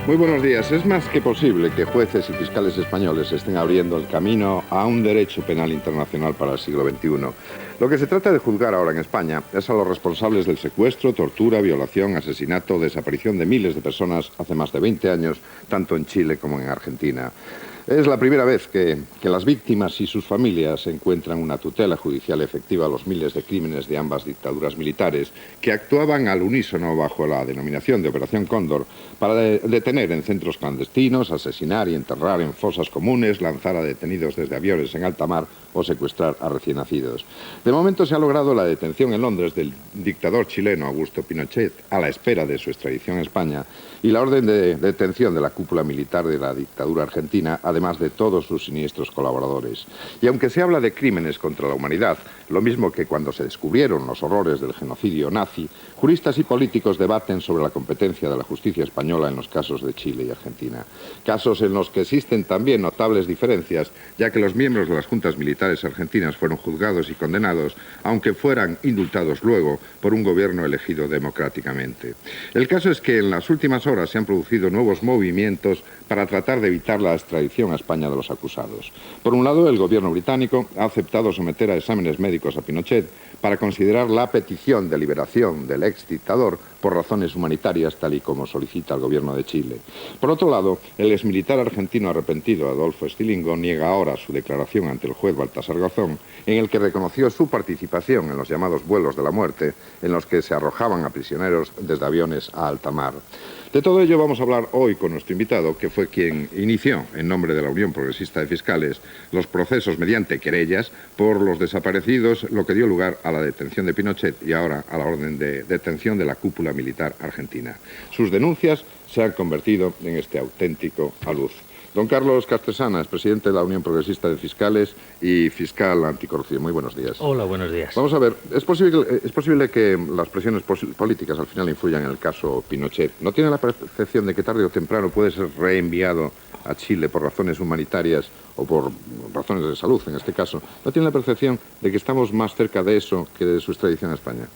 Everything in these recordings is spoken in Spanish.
Muy buenos días. Es más que posible que jueces y fiscales españoles estén abriendo el camino a un derecho penal internacional para el siglo XXI. Lo que se trata de juzgar ahora en España es a los responsables del secuestro, tortura, violación, asesinato, desaparición de miles de personas hace más de 20 años, tanto en Chile como en Argentina. Es la primera vez que las víctimas y sus familias encuentran una tutela judicial efectiva a los miles de crímenes de ambas dictaduras militares que actuaban al unísono bajo la denominación de Operación Cóndor para detener en centros clandestinos, asesinar y enterrar en fosas comunes, lanzar a detenidos desde aviones en alta mar o secuestrar a recién nacidos. De momento se ha logrado la detención en Londres del dictador chileno Augusto Pinochet a la espera de su extradición a España y la orden de detención de la cúpula militar de la dictadura argentina, además de todos sus siniestros colaboradores. Y aunque se habla de crímenes contra la humanidad, lo mismo que cuando se descubrieron los horrores del genocidio nazi, juristas y políticos debaten sobre la competencia de la justicia española en los casos de Chile y Argentina. Casos en los que existen también notables diferencias, ya que los miembros de las juntas militares argentinas fueron juzgados y condenados, aunque fueran indultados luego por un gobierno elegido democráticamente. El caso es que en las últimas horas se han producido nuevos movimientos para tratar de evitar la extradición a España de los acusados. Por un lado, el gobierno británico ha aceptado someter a exámenes médicos a Pinochet para considerar la petición de liberación del ex dictador por razones humanitarias, tal y como solicita el gobierno de Chile. Por otro lado, el exmilitar argentino arrepentido Adolfo Stilingo niega ahora su declaración ante el juez Baltasar Garzón, en el que reconoció su participación en los llamados vuelos de la muerte, en los que se arrojaban a prisioneros desde aviones a alta mar. De todo ello vamos a hablar hoy con nuestro invitado, que fue quien inició, en nombre de la Unión Progresista de Fiscales, los procesos mediante querellas por los desaparecidos, lo que dio lugar a la detención de Pinochet y ahora a la orden de detención de la cúpula militar argentina. Sus denuncias se han convertido en este auténtico alud. Don Carlos Castresana es presidente de la Unión Progresista de Fiscales y fiscal anticorrupción. Muy buenos días. Hola, buenos días. Vamos a ver, ¿es posible que las presiones políticas al final influyan en el caso Pinochet? ¿No tiene la percepción de que tarde o temprano puede ser reenviado a Chile por razones humanitarias o por razones de salud, en este caso? ¿No tiene la percepción de que estamos más cerca de eso que de su extradición a España?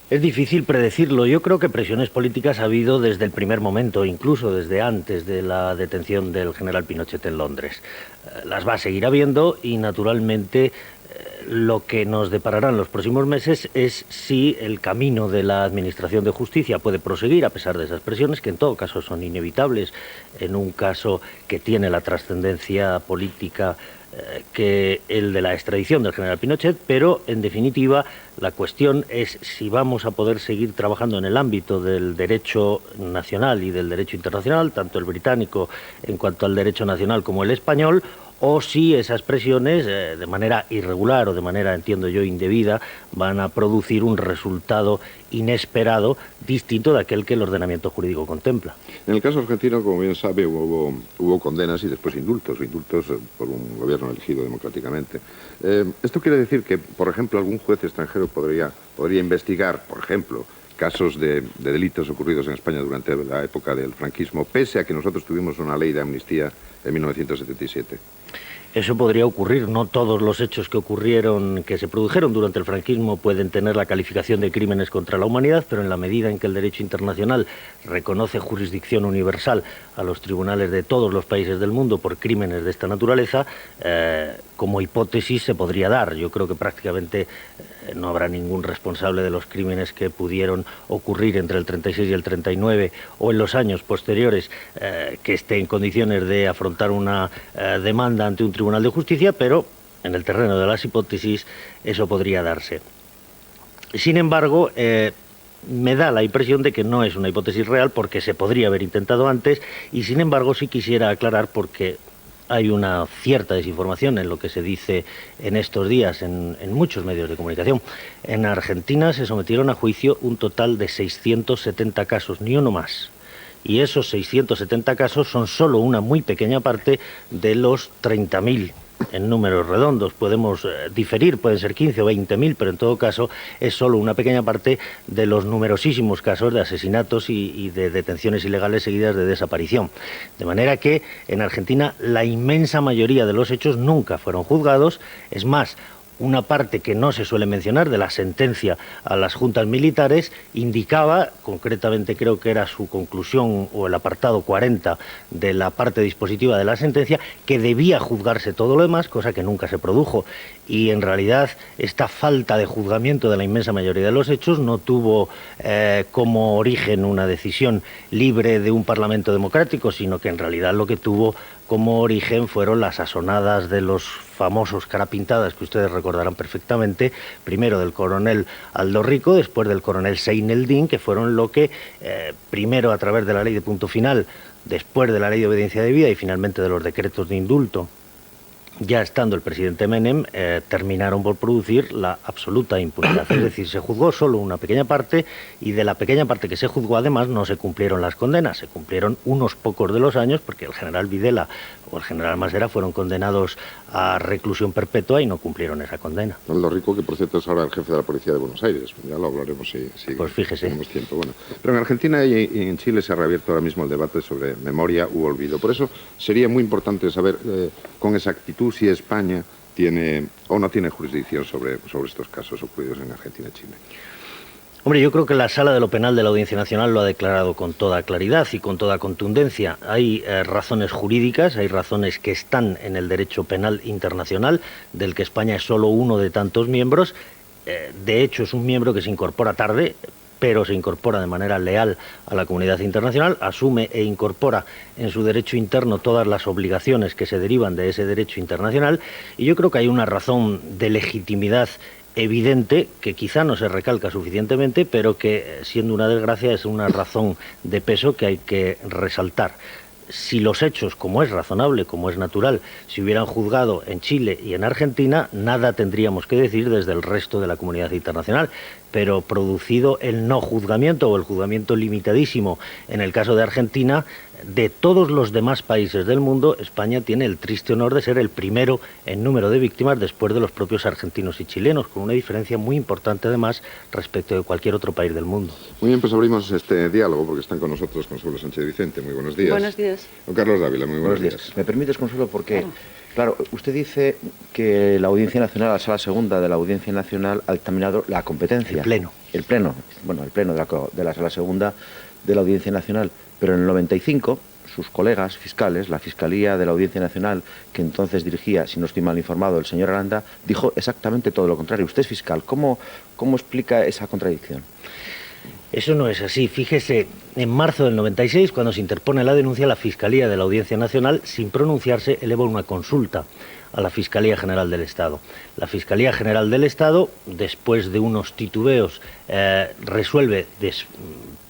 Es difícil predecirlo. Yo creo que presiones políticas ha habido desde el primer momento, incluso desde antes de la detención del general Pinochet en Londres. Las va a seguir habiendo y, naturalmente, lo que nos depararán los próximos meses es si el camino de la Administración de Justicia puede proseguir a pesar de esas presiones, que en todo caso son inevitables en un caso que tiene la trascendencia política que el de la extradición del general Pinochet, pero en definitiva la cuestión es si vamos a poder seguir trabajando en el ámbito del derecho nacional y del derecho internacional, tanto el británico en cuanto al derecho nacional como el español, o si esas presiones, de manera irregular o de manera, entiendo yo, indebida, van a producir un resultado inesperado, distinto de aquel que el ordenamiento jurídico contempla. En el caso argentino, como bien sabe, hubo condenas y después indultos por un gobierno elegido democráticamente. Esto quiere decir que, por ejemplo, algún juez extranjero podría investigar, por ejemplo, casos de delitos ocurridos en España durante la época del franquismo, pese a que nosotros tuvimos una ley de amnistía en 1977. Eso podría ocurrir. No todos los hechos que se produjeron durante el franquismo pueden tener la calificación de crímenes contra la humanidad, pero en la medida en que el derecho internacional reconoce jurisdicción universal a los tribunales de todos los países del mundo por crímenes de esta naturaleza, como hipótesis se podría dar. Yo creo que prácticamente no habrá ningún responsable de los crímenes que pudieron ocurrir entre el 36 y el 39 o en los años posteriores que esté en condiciones de afrontar una demanda ante un Tribunal de Justicia, pero en el terreno de las hipótesis eso podría darse. Sin embargo, me da la impresión de que no es una hipótesis real porque se podría haber intentado antes y, sin embargo, sí quisiera aclarar porque hay una cierta desinformación en lo que se dice en estos días en muchos medios de comunicación. En Argentina se sometieron a juicio un total de 670 casos, ni uno más. Y esos 670 casos son solo una muy pequeña parte de los 30.000 en números redondos. Podemos diferir, pueden ser 15 o 20.000, pero en todo caso es solo una pequeña parte de los numerosísimos casos de asesinatos y de detenciones ilegales seguidas de desaparición. De manera que en Argentina la inmensa mayoría de los hechos nunca fueron juzgados. Es más, una parte que no se suele mencionar de la sentencia a las juntas militares indicaba, concretamente creo que era su conclusión o el apartado 40 de la parte dispositiva de la sentencia, que debía juzgarse todo lo demás, cosa que nunca se produjo. Y en realidad esta falta de juzgamiento de la inmensa mayoría de los hechos no tuvo como origen una decisión libre de un Parlamento democrático, sino que en realidad lo que tuvo como origen fueron las asonadas de los famosos carapintadas que ustedes recordarán perfectamente, primero del coronel Aldo Rico, después del coronel Seyneldin, que fueron lo que primero a través de la ley de punto final, después de la ley de obediencia debida y finalmente de los decretos de indulto, ya estando el presidente Menem, terminaron por producir la absoluta impunidad. Es decir, se juzgó solo una pequeña parte y de la pequeña parte que se juzgó además no se cumplieron las condenas, se cumplieron unos pocos de los años porque el general Videla o el general Masera fueron condenados a reclusión perpetua y no cumplieron esa condena. Aldo Rico, que por cierto es ahora el jefe de la policía de Buenos Aires, ya lo hablaremos si pues fíjese. Tenemos tiempo. Bueno, pero en Argentina y en Chile se ha reabierto ahora mismo el debate sobre memoria u olvido. Por eso sería muy importante saber con exactitud si España tiene o no tiene jurisdicción sobre estos casos ocurridos en Argentina y Chile. Hombre, yo creo que la Sala de lo Penal de la Audiencia Nacional lo ha declarado con toda claridad y con toda contundencia. Hay razones jurídicas, hay razones que están en el derecho penal internacional, del que España es solo uno de tantos miembros. De hecho, es un miembro que se incorpora tarde, pero se incorpora de manera leal a la comunidad internacional, asume e incorpora en su derecho interno todas las obligaciones que se derivan de ese derecho internacional, y yo creo que hay una razón de legitimidad evidente, que quizá no se recalca suficientemente, pero que, siendo una desgracia, es una razón de peso que hay que resaltar. Si los hechos, como es razonable, como es natural, se hubieran juzgado en Chile y en Argentina, nada tendríamos que decir desde el resto de la comunidad internacional. Pero producido el no juzgamiento o el juzgamiento limitadísimo en el caso de Argentina, de todos los demás países del mundo, España tiene el triste honor de ser el primero en número de víctimas después de los propios argentinos y chilenos, con una diferencia muy importante además respecto de cualquier otro país del mundo. Muy bien, pues abrimos este diálogo porque están con nosotros Consuelo Sánchez Vicente. Muy buenos días. Buenos días. Don Carlos Dávila, muy buenos días. ¿Me permites, Consuelo? Porque, claro, usted dice que la Audiencia Nacional, la Sala Segunda de la Audiencia Nacional, ha dictaminado la competencia. El pleno de la Sala Segunda de la Audiencia Nacional. Pero en el 95, sus colegas fiscales, la Fiscalía de la Audiencia Nacional, que entonces dirigía, si no estoy mal informado, el señor Aranda, dijo exactamente todo lo contrario. Usted es fiscal. ¿Cómo explica esa contradicción? Eso no es así. Fíjese, en marzo del 96, cuando se interpone la denuncia, la Fiscalía de la Audiencia Nacional, sin pronunciarse, eleva una consulta a la Fiscalía General del Estado. La Fiscalía General del Estado, después de unos titubeos, resuelve,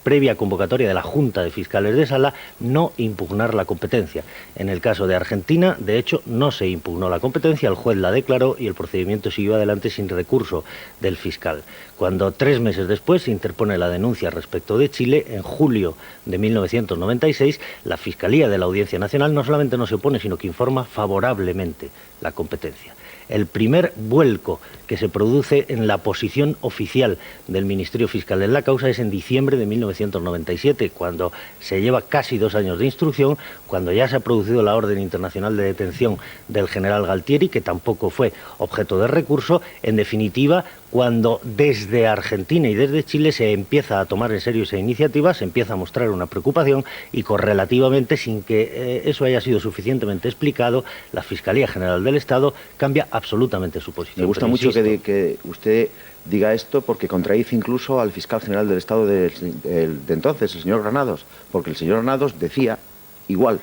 previa convocatoria de la Junta de Fiscales de Sala, no impugnar la competencia. En el caso de Argentina, de hecho, no se impugnó la competencia, el juez la declaró y el procedimiento siguió adelante sin recurso del fiscal. Cuando 3 meses después se interpone la denuncia respecto de Chile, en julio de 1996, la Fiscalía de la Audiencia Nacional no solamente no se opone, sino que informa favorablemente la competencia. El primer vuelco que se produce en la posición oficial del Ministerio Fiscal en la causa es en diciembre de 1997, cuando se lleva casi 2 años de instrucción, cuando ya se ha producido la orden internacional de detención del general Galtieri, que tampoco fue objeto de recurso. En definitiva, cuando desde Argentina y desde Chile se empieza a tomar en serio esa iniciativa, se empieza a mostrar una preocupación y correlativamente, sin que eso haya sido suficientemente explicado, la Fiscalía General del Estado cambia absolutamente su posición. Me gusta mucho que usted diga esto porque contradice incluso al fiscal general del Estado de entonces, el señor Granados, porque el señor Granados decía igual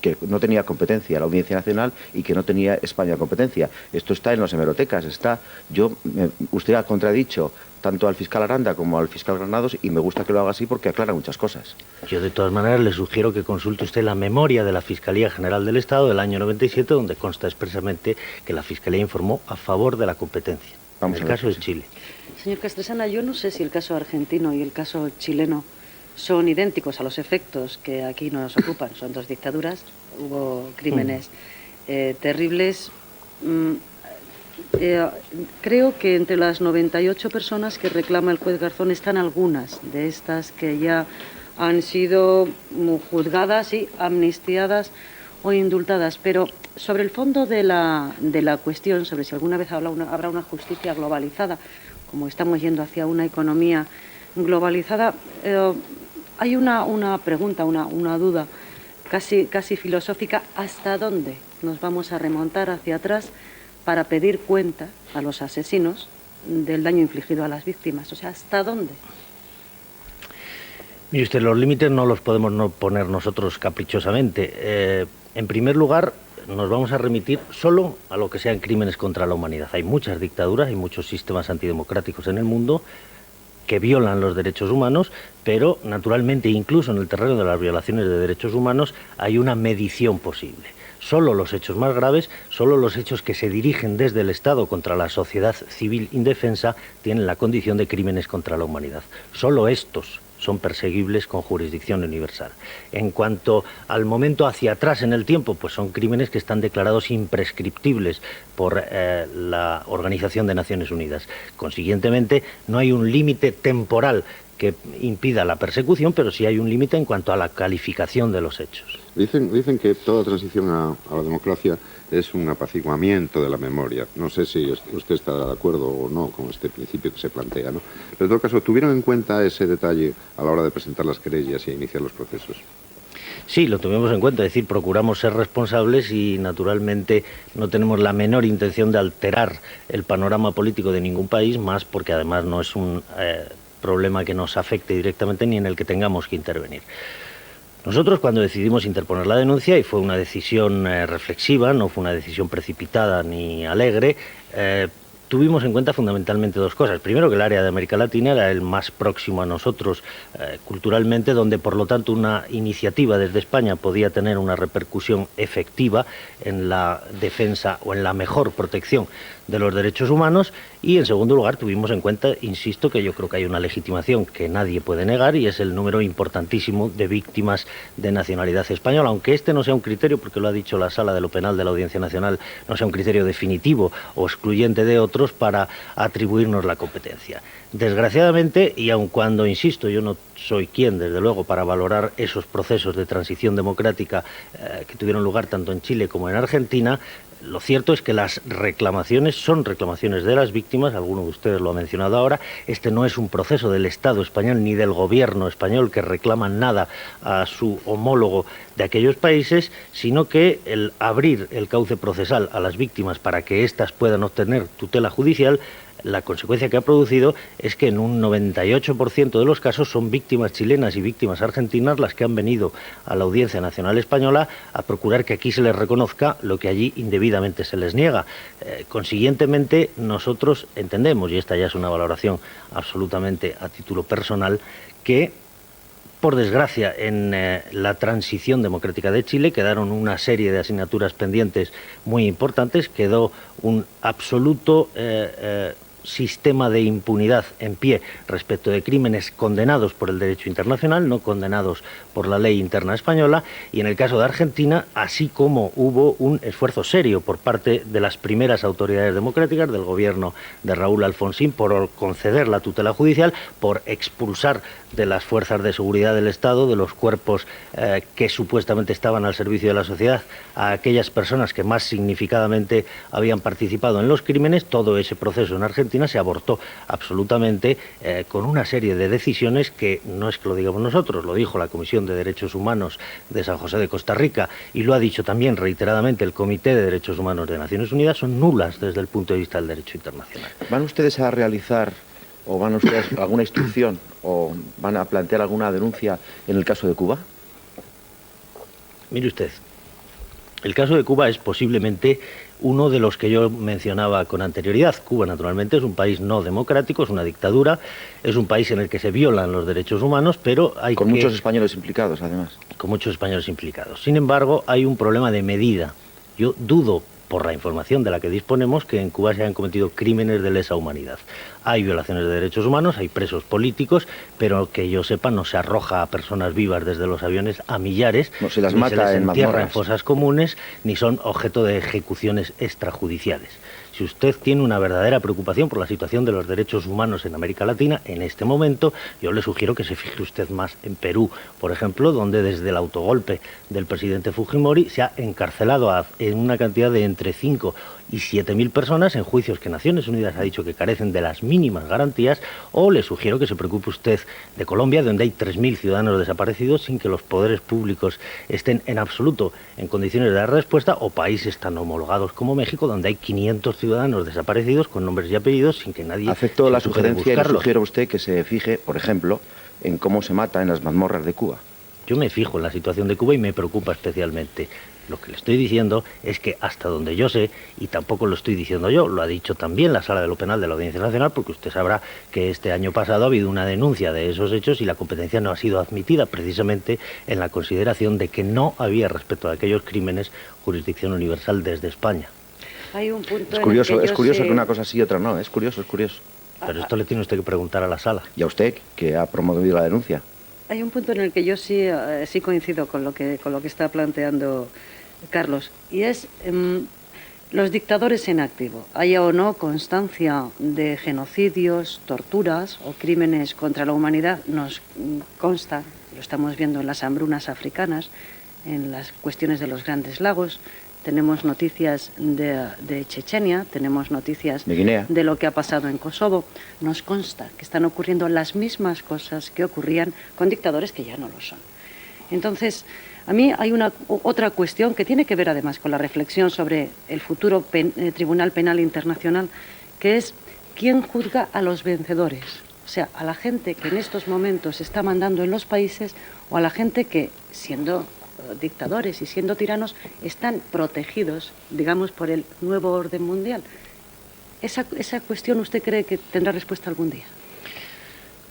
que no tenía competencia la Audiencia Nacional y que no tenía España competencia. Esto está en las hemerotecas, usted ha contradicho tanto al fiscal Aranda como al fiscal Granados y me gusta que lo haga así porque aclara muchas cosas. Yo de todas maneras le sugiero que consulte usted la memoria de la Fiscalía General del Estado del año 97, donde consta expresamente que la Fiscalía informó a favor de la competencia. Vamos en el caso de Chile. Señor Castresana, yo no sé si el caso argentino y el caso chileno son idénticos a los efectos que aquí nos ocupan. Son 2 dictaduras, hubo crímenes terribles. Creo que entre las 98 personas que reclama el juez Garzón están algunas de estas que ya han sido juzgadas y amnistiadas o indultadas. Pero sobre el fondo de la cuestión, sobre si alguna vez habrá una justicia globalizada, como estamos yendo hacia una economía globalizada, hay una pregunta, una duda casi filosófica: ¿hasta dónde nos vamos a remontar hacia atrás para pedir cuenta a los asesinos del daño infligido a las víctimas? O sea, ¿hasta dónde? Mire usted, los límites no los podemos no poner nosotros caprichosamente. En primer lugar, nos vamos a remitir solo a lo que sean crímenes contra la humanidad. Hay muchas dictaduras, hay muchos sistemas antidemocráticos en el mundo que violan los derechos humanos, pero naturalmente incluso en el terreno de las violaciones de derechos humanos hay una medición posible. Solo los hechos más graves, solo los hechos que se dirigen desde el Estado contra la sociedad civil indefensa tienen la condición de crímenes contra la humanidad. Solo estos son perseguibles con jurisdicción universal. En cuanto al momento hacia atrás en el tiempo, pues son crímenes que están declarados imprescriptibles por la Organización de Naciones Unidas. Consiguientemente, no hay un límite temporal que impida la persecución, pero sí hay un límite en cuanto a la calificación de los hechos. Dicen que toda transición a la democracia es un apaciguamiento de la memoria. No sé si usted está de acuerdo o no con este principio que se plantea, ¿no? Pero en todo caso, ¿tuvieron en cuenta ese detalle a la hora de presentar las querellas y iniciar los procesos? Sí, lo tuvimos en cuenta, es decir, procuramos ser responsables y naturalmente no tenemos la menor intención de alterar el panorama político de ningún país, más porque además no es un problema que nos afecte directamente ni en el que tengamos que intervenir. Nosotros, cuando decidimos interponer la denuncia, y fue una decisión reflexiva, no fue una decisión precipitada ni alegre, tuvimos en cuenta fundamentalmente dos cosas. Primero, que el área de América Latina era el más próximo a nosotros culturalmente, donde por lo tanto una iniciativa desde España podía tener una repercusión efectiva en la defensa o en la mejor protección de los derechos humanos. Y en segundo lugar tuvimos en cuenta, insisto, que yo creo que hay una legitimación que nadie puede negar, y es el número importantísimo de víctimas de nacionalidad española, aunque este no sea un criterio, porque lo ha dicho la Sala de lo Penal de la Audiencia Nacional, no sea un criterio definitivo o excluyente de otros para atribuirnos la competencia. Desgraciadamente, y aun cuando, insisto, yo no soy quien, desde luego, para valorar esos procesos de transición democrática que tuvieron lugar tanto en Chile como en Argentina, lo cierto es que las reclamaciones son reclamaciones de las víctimas, alguno de ustedes lo ha mencionado ahora. Este no es un proceso del Estado español ni del gobierno español que reclaman nada a su homólogo de aquellos países, sino que el abrir el cauce procesal a las víctimas para que éstas puedan obtener tutela judicial, la consecuencia que ha producido es que en un 98% de los casos son víctimas chilenas y víctimas argentinas las que han venido a la Audiencia Nacional Española a procurar que aquí se les reconozca lo que allí indebidamente se les niega. Consiguientemente, nosotros entendemos, y esta ya es una valoración absolutamente a título personal, que por desgracia, en la transición democrática de Chile quedaron una serie de asignaturas pendientes muy importantes, quedó un absoluto sistema de impunidad en pie respecto de crímenes condenados por el derecho internacional, no condenados por la ley interna española, y en el caso de Argentina, así como hubo un esfuerzo serio por parte de las primeras autoridades democráticas, del gobierno de Raúl Alfonsín, por conceder la tutela judicial, por expulsar de las fuerzas de seguridad del Estado, de los cuerpos que supuestamente estaban al servicio de la sociedad, a aquellas personas que más significadamente habían participado en los crímenes. Todo ese proceso en Argentina se abortó absolutamente con una serie de decisiones que no es que lo digamos nosotros, lo dijo la Comisión de Derechos Humanos de San José de Costa Rica y lo ha dicho también reiteradamente el Comité de Derechos Humanos de Naciones Unidas, son nulas desde el punto de vista del derecho internacional. ¿Van ustedes a realizar o van ustedes alguna instrucción o van a plantear alguna denuncia en el caso de Cuba? Mire usted, el caso de Cuba es posiblemente uno de los que yo mencionaba con anterioridad. Cuba, naturalmente, es un país no democrático, es una dictadura, es un país en el que se violan los derechos humanos, pero hay con muchos españoles implicados, además. Con muchos españoles implicados. Sin embargo, hay un problema de medida. Yo dudo, por la información de la que disponemos, que en Cuba se hayan cometido crímenes de lesa humanidad. Hay violaciones de derechos humanos, hay presos políticos, pero que yo sepa no se arroja a personas vivas desde los aviones a millares, no se las ni mata se les en entierra mazmorras en fosas comunes, ni son objeto de ejecuciones extrajudiciales. Si usted tiene una verdadera preocupación por la situación de los derechos humanos en América Latina, en este momento, yo le sugiero que se fije usted más en Perú, por ejemplo, donde desde el autogolpe del presidente Fujimori se ha encarcelado en una cantidad de entre 5 y 7.000 personas en juicios que Naciones Unidas ha dicho que carecen de las mínimas garantías, o le sugiero que se preocupe usted de Colombia, donde hay 3.000 ciudadanos desaparecidos sin que los poderes públicos estén en absoluto en condiciones de dar respuesta, o países tan homologados como México, donde hay 500 ciudadanos desaparecidos con nombres y apellidos sin que nadie aceptó la sugerencia y le buscarlos. sugiero a usted que se fije, por ejemplo, en cómo se mata en las mazmorras de Cuba. Yo me fijo en la situación de Cuba y me preocupa especialmente. Lo que le estoy diciendo es que hasta donde yo sé, y tampoco lo estoy diciendo yo, lo ha dicho también la Sala de lo Penal de la Audiencia Nacional, porque usted sabrá que este año pasado ha habido una denuncia de esos hechos y la competencia no ha sido admitida precisamente en la consideración de que no había, respecto a aquellos crímenes, jurisdicción universal desde España. Hay un punto es curioso, que que una cosa sí y otra no, es curioso. Pero esto le tiene usted que preguntar a la Sala. ¿Y a usted, que ha promovido la denuncia? Hay un punto en el que yo sí coincido con lo que está planteando Carlos, y es los dictadores en activo, haya o no constancia de genocidios, torturas o crímenes contra la humanidad, nos consta, lo estamos viendo en las hambrunas africanas, en las cuestiones de los Grandes Lagos. Tenemos noticias de Chechenia, tenemos noticias de Guinea, de lo que ha pasado en Kosovo. Nos consta que están ocurriendo las mismas cosas que ocurrían con dictadores que ya no lo son. Entonces, a mí hay otra cuestión que tiene que ver además con la reflexión sobre el futuro Tribunal Penal Internacional, que es quién juzga a los vencedores. O sea, a la gente que en estos momentos está mandando en los países, o a la gente que, siendo dictadores y siendo tiranos, están protegidos, digamos, por el nuevo orden mundial. ¿Esa cuestión usted cree que tendrá respuesta algún día?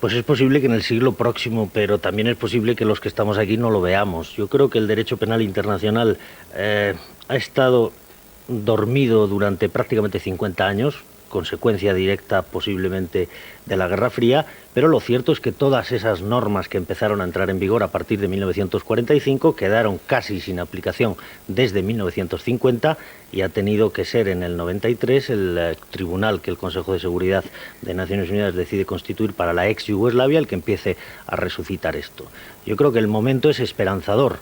Pues es posible que en el siglo próximo, pero también es posible que los que estamos aquí no lo veamos. Yo creo que el derecho penal internacional ha estado dormido durante prácticamente 50 años, consecuencia directa posiblemente de la Guerra Fría, pero lo cierto es que todas esas normas que empezaron a entrar en vigor a partir de 1945 quedaron casi sin aplicación desde 1950 y ha tenido que ser en el 93 el tribunal que el Consejo de Seguridad de Naciones Unidas decide constituir para la ex Yugoslavia el que empiece a resucitar esto. Yo creo que el momento es esperanzador,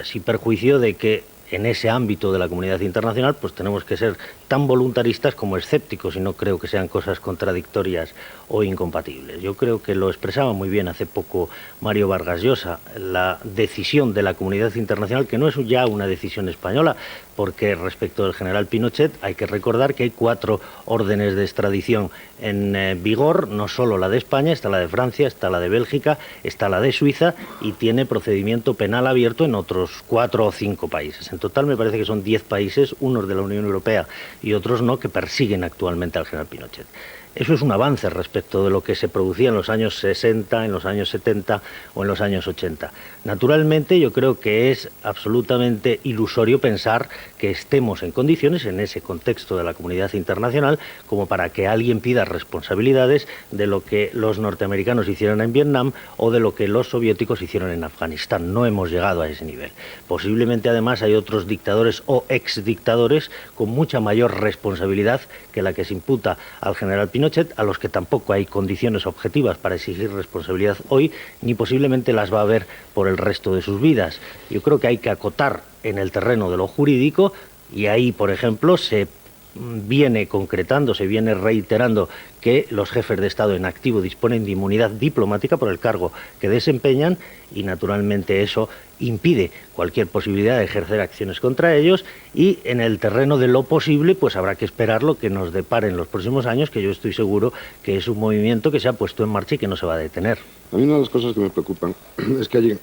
sin perjuicio de que en ese ámbito de la comunidad internacional pues tenemos que ser tan voluntaristas como escépticos, y no creo que sean cosas contradictorias o incompatibles. Yo creo que lo expresaba muy bien hace poco Mario Vargas Llosa, la decisión de la comunidad internacional, que no es ya una decisión española, porque respecto del general Pinochet hay que recordar que hay 4 órdenes de extradición en vigor, no solo la de España, está la de Francia, está la de Bélgica, está la de Suiza, y tiene procedimiento penal abierto en otros 4 o 5 países. En total me parece que son 10 países, unos de la Unión Europea y otros no, que persiguen actualmente al general Pinochet. Eso es un avance respecto de lo que se producía en los años 60, en los años 70 o en los años 80. Naturalmente, yo creo que es absolutamente ilusorio pensar que estemos en condiciones, en ese contexto de la comunidad internacional, como para que alguien pida responsabilidades de lo que los norteamericanos hicieron en Vietnam o de lo que los soviéticos hicieron en Afganistán. No hemos llegado a ese nivel. Posiblemente, además, hay otros dictadores o exdictadores con mucha mayor responsabilidad que la que se imputa al general Pinochet, a los que tampoco hay condiciones objetivas para exigir responsabilidad hoy, ni posiblemente las va a haber por el resto de sus vidas. Yo creo que hay que acotar en el terreno de lo jurídico, y ahí, por ejemplo, se viene concretando, se viene reiterando que los jefes de Estado en activo disponen de inmunidad diplomática por el cargo que desempeñan, y naturalmente eso impide cualquier posibilidad de ejercer acciones contra ellos, y en el terreno de lo posible pues habrá que esperar lo que nos depare en los próximos años, que yo estoy seguro que es un movimiento que se ha puesto en marcha y que no se va a detener. A mí una de las cosas que me preocupan es que hay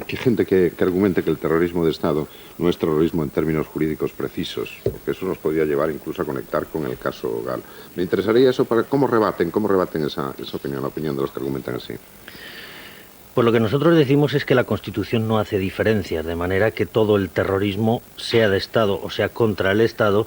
gente que argumente que el terrorismo de Estado no es terrorismo en términos jurídicos precisos, porque eso nos podría llevar incluso a conectar con el caso Gal. Me interesaría eso para cómo rebaten esa opinión, la opinión de los que argumentan así. Pues lo que nosotros decimos es que la Constitución no hace diferencias, de manera que todo el terrorismo, sea de Estado o sea contra el Estado,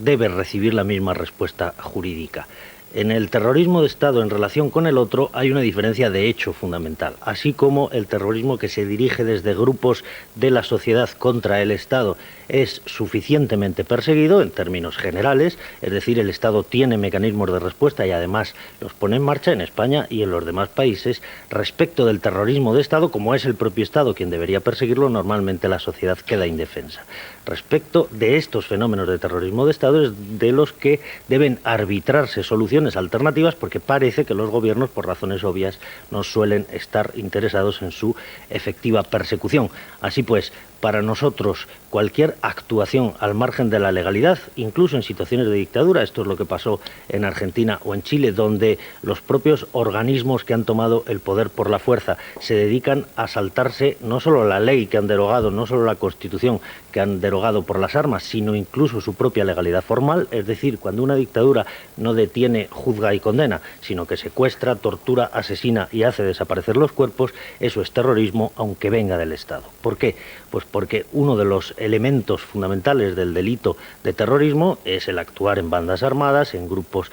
debe recibir la misma respuesta jurídica. En el terrorismo de Estado en relación con el otro hay una diferencia de hecho fundamental, así como el terrorismo que se dirige desde grupos de la sociedad contra el Estado es suficientemente perseguido en términos generales, es decir, el Estado tiene mecanismos de respuesta y además los pone en marcha en España y en los demás países. Respecto del terrorismo de Estado, como es el propio Estado quien debería perseguirlo, normalmente la sociedad queda indefensa. Respecto de estos fenómenos de terrorismo de Estado es de los que deben arbitrarse soluciones alternativas, porque parece que los gobiernos, por razones obvias, no suelen estar interesados en su efectiva persecución. Así pues, para nosotros, cualquier actuación al margen de la legalidad, incluso en situaciones de dictadura, esto es lo que pasó en Argentina o en Chile, donde los propios organismos que han tomado el poder por la fuerza se dedican a saltarse no solo la ley que han derogado, no solo la Constitución que han derogado por las armas, sino incluso su propia legalidad formal, es decir, cuando una dictadura no detiene, juzga y condena, sino que secuestra, tortura, asesina y hace desaparecer los cuerpos, eso es terrorismo, aunque venga del Estado. ¿Por qué? Pues porque uno de los elementos fundamentales del delito de terrorismo es el actuar en bandas armadas, en grupos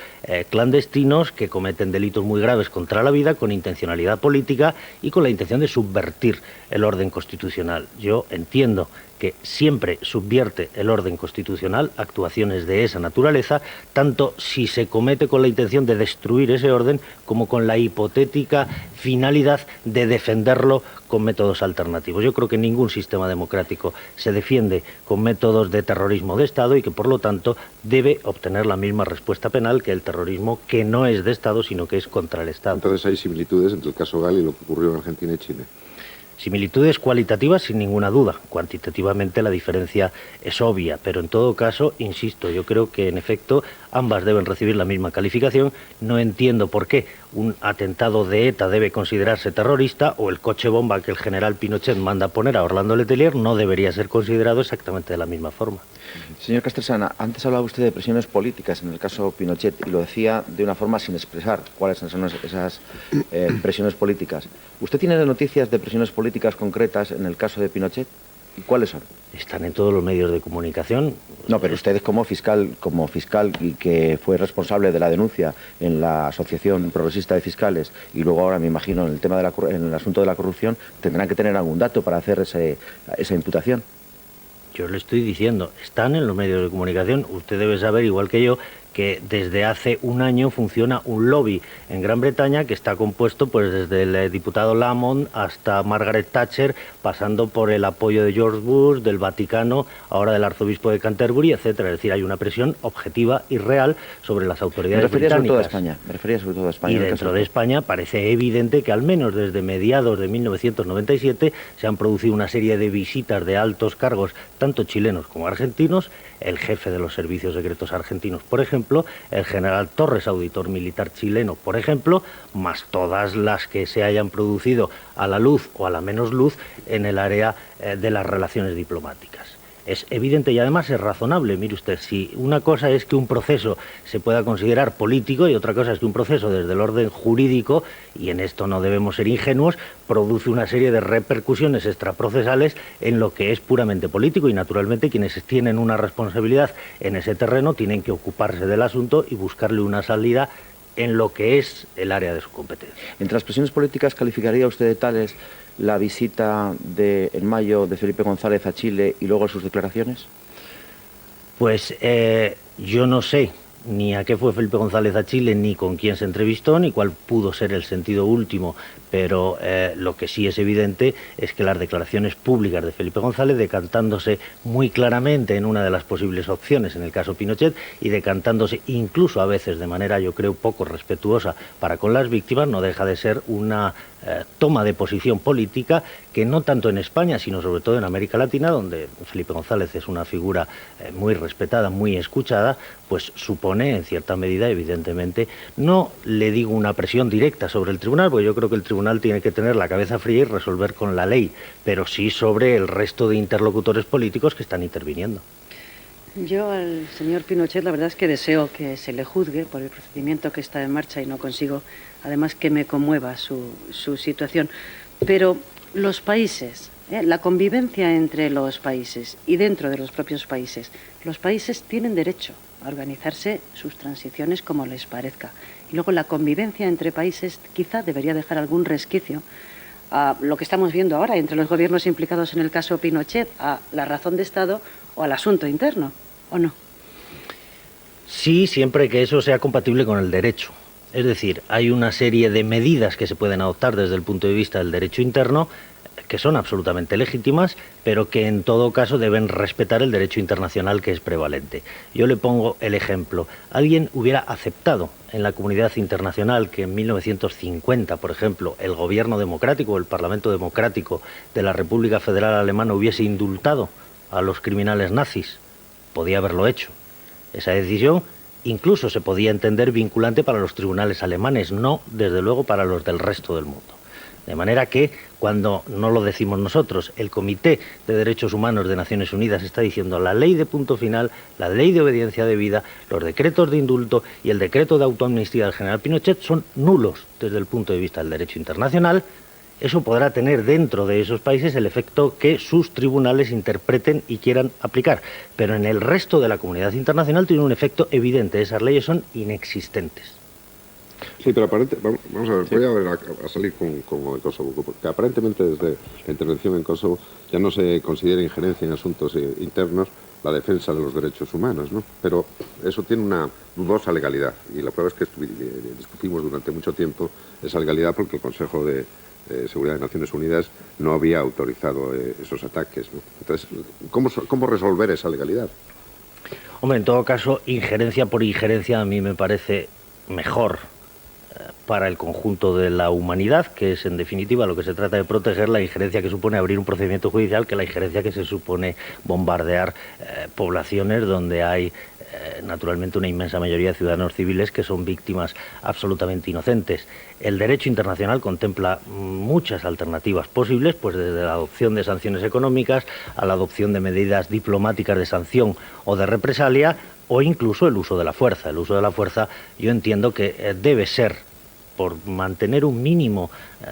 clandestinos que cometen delitos muy graves contra la vida con intencionalidad política y con la intención de subvertir el orden constitucional. Yo entiendo que siempre subvierte el orden constitucional actuaciones de esa naturaleza, tanto si se comete con la intención de destruir ese orden como con la hipotética finalidad de defenderlo con métodos alternativos. Yo creo que ningún sistema democrático se defiende con métodos de terrorismo de Estado y que, por lo tanto, debe obtener la misma respuesta penal que el terrorismo que no es de Estado, sino que es contra el Estado. Entonces hay similitudes entre el caso Gali y lo que ocurrió en Argentina y Chile. Similitudes cualitativas sin ninguna duda, cuantitativamente la diferencia es obvia, pero en todo caso, insisto, yo creo que en efecto ambas deben recibir la misma calificación. No entiendo por qué un atentado de ETA debe considerarse terrorista o el coche bomba que el general Pinochet manda poner a Orlando Letelier no debería ser considerado exactamente de la misma forma. Señor Castresana, antes hablaba usted de presiones políticas en el caso Pinochet y lo decía de una forma sin expresar cuáles son esas presiones políticas. ¿Usted tiene noticias de presiones políticas concretas en el caso de Pinochet? ¿Y cuáles son? Están en todos los medios de comunicación. No, pero usted como fiscal y que fue responsable de la denuncia en la Asociación Progresista de Fiscales y luego ahora me imagino en el tema en el asunto de la corrupción, tendrán que tener algún dato para hacer esa imputación. Yo le estoy diciendo, están en los medios de comunicación. Usted debe saber, igual que yo, que desde hace un año funciona un lobby en Gran Bretaña que está compuesto pues desde el diputado Lamont hasta Margaret Thatcher, pasando por el apoyo de George Bush, del Vaticano, ahora del arzobispo de Canterbury, etcétera. Es decir, hay una presión objetiva y real sobre las autoridades británicas. Me refería sobre todo a España. Y dentro de España parece evidente que al menos desde mediados de 1997 se han producido una serie de visitas de altos cargos, tanto chilenos como argentinos, el jefe de los servicios secretos argentinos, por ejemplo, el general Torres, auditor militar chileno, por ejemplo, más todas las que se hayan producido a la luz o a la menos luz en el área de las relaciones diplomáticas. Es evidente y además es razonable. Mire usted, si una cosa es que un proceso se pueda considerar político y otra cosa es que un proceso desde el orden jurídico, y en esto no debemos ser ingenuos, produce una serie de repercusiones extraprocesales en lo que es puramente político y naturalmente quienes tienen una responsabilidad en ese terreno tienen que ocuparse del asunto y buscarle una salida en lo que es el área de su competencia. Entre las presiones políticas, ¿calificaría usted de tales la visita en mayo de Felipe González a Chile y luego sus declaraciones? Pues yo no sé ni a qué fue Felipe González a Chile, ni con quién se entrevistó, ni cuál pudo ser el sentido último, pero lo que sí es evidente es que las declaraciones públicas de Felipe González, decantándose muy claramente en una de las posibles opciones, en el caso Pinochet, y decantándose incluso a veces de manera, yo creo, poco respetuosa para con las víctimas, no deja de ser una toma de posición política que no tanto en España, sino sobre todo en América Latina, donde Felipe González es una figura muy respetada, muy escuchada, pues supone en cierta medida, evidentemente, no le digo una presión directa sobre el tribunal, porque yo creo que el tribunal tiene que tener la cabeza fría y resolver con la ley, pero sí sobre el resto de interlocutores políticos que están interviniendo. Yo al señor Pinochet la verdad es que deseo que se le juzgue por el procedimiento que está en marcha y no consigo, además, que me conmueva su situación. Pero los países La convivencia entre los países y dentro de los propios países. Los países tienen derecho a organizarse sus transiciones como les parezca. Y luego la convivencia entre países quizá debería dejar algún resquicio a lo que estamos viendo ahora entre los gobiernos implicados en el caso Pinochet, a la razón de Estado o al asunto interno, ¿o no? Sí, siempre que eso sea compatible con el derecho. Es decir, hay una serie de medidas que se pueden adoptar desde el punto de vista del derecho interno que son absolutamente legítimas, pero que en todo caso deben respetar el derecho internacional que es prevalente. Yo le pongo el ejemplo. ¿Alguien hubiera aceptado en la comunidad internacional que en 1950, por ejemplo, el gobierno democrático o el Parlamento democrático de la República Federal Alemana hubiese indultado a los criminales nazis? Podía haberlo hecho. Esa decisión incluso se podía entender vinculante para los tribunales alemanes, no, desde luego, para los del resto del mundo. De manera que, cuando no lo decimos nosotros, el Comité de Derechos Humanos de Naciones Unidas está diciendo la ley de punto final, la ley de obediencia debida, los decretos de indulto y el decreto de autoamnistía del general Pinochet son nulos desde el punto de vista del derecho internacional, eso podrá tener dentro de esos países el efecto que sus tribunales interpreten y quieran aplicar. Pero en el resto de la comunidad internacional tiene un efecto evidente. Esas leyes son inexistentes. Sí, pero vamos a ver, sí. Voy a salir con el Kosovo, porque aparentemente desde la intervención en Kosovo ya no se considera injerencia en asuntos internos la defensa de los derechos humanos, ¿no? Pero eso tiene una dudosa legalidad, y la prueba es que discutimos durante mucho tiempo esa legalidad porque el Consejo de Seguridad de Naciones Unidas no había autorizado esos ataques, ¿no? Entonces, ¿cómo resolver esa legalidad? Hombre, en todo caso, injerencia por injerencia a mí me parece mejor para el conjunto de la humanidad, que es en definitiva lo que se trata de proteger, la injerencia que supone abrir un procedimiento judicial, que la injerencia que se supone bombardear poblaciones donde hay naturalmente una inmensa mayoría de ciudadanos civiles que son víctimas absolutamente inocentes. El derecho internacional contempla muchas alternativas posibles, pues desde la adopción de sanciones económicas a la adopción de medidas diplomáticas de sanción o de represalia, o incluso el uso de la fuerza. El uso de la fuerza yo entiendo que debe ser, por mantener un mínimo